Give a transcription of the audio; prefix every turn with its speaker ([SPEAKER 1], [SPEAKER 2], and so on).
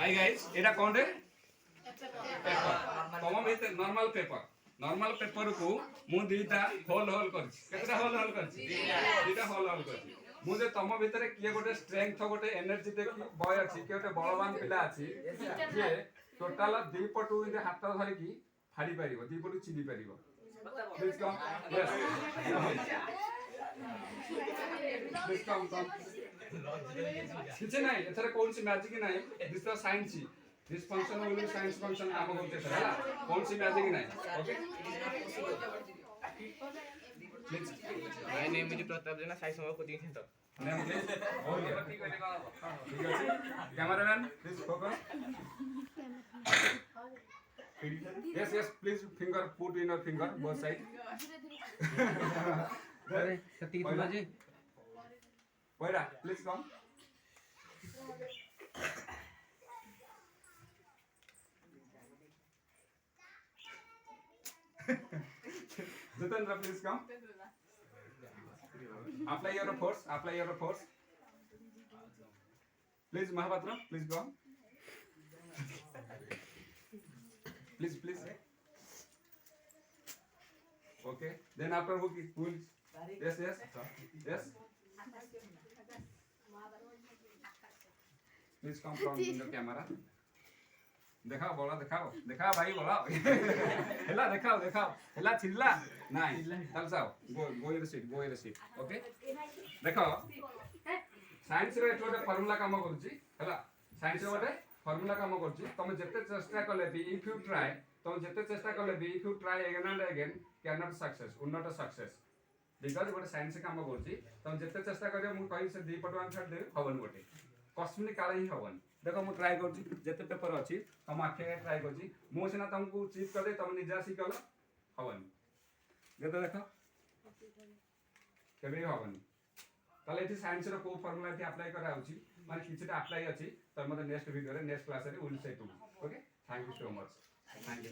[SPEAKER 1] Hi guys एटा कोन रे paper तम भीतर नॉर्मल पेपर को मु दीटा होल करछि केतरा होल करछि दीटा होल करछि मु जे तम भीतर किए गोटे स्ट्रेंथ गोटे एनर्जी देखि बॉय अछि के गोटे बलवान पिला अछि जे टोटल दी पटु जे हाथ धरि की फाड़ी परिबो दी पटु चिली परिबो प्लीज कम प्लीज कम किछ नाही एथरे कोन सी मैजिक नाही this the science this function will be science function काम करते सर हैला कोन सी मैजिक नाही okay please
[SPEAKER 2] my name is Pratap Jena Sai Samuha coaching centre
[SPEAKER 1] name please हो गया ठीक है cameraman please focus yes please finger put in your finger both side
[SPEAKER 2] अरे सती तुला जी
[SPEAKER 1] Poira, please come. Jitendra, please come. Apply your force. Please, Mahapatra, please come. Please. Okay. Then after who will? Yes. Please come from the camera. दिखाओ बोला दिखाओ भाई बोला हेला दिखाओ हेला चिल्ला नहीं चल जाओ गो इन द सीट ओके देखो साइंस रे एटोटे फार्मूला काम करछि हेला साइंस रे गोटे फार्मूला काम करछि तुम जते चेष्टा करले भी इफ यू ट्राई तुम जते चेष्टा करले भी if you try again and again can not success उन नॉट सक्सेस बिकॉज़ गोटे साइंस काम करछि तुम जते चेष्टा करियो मु कहि से दी पटवान छाड़ दे हवन गोटे कस्मिन काले ही हवन देखो मु ट्राई करछि जते पेपर अछि तुम आखे ट्राई करछि मु सिना तुमको चीट कर दे तुम निजा सी कलो हवन जते देखो केबे हवन ताले एठी साइंस रो को फार्मूला एठी अप्लाई करा होछि माने किछटा अप्लाई अछि त मते नेक्स्ट वीडियो रे नेक्स्ट क्लास रे will see to okay thank you so much thank you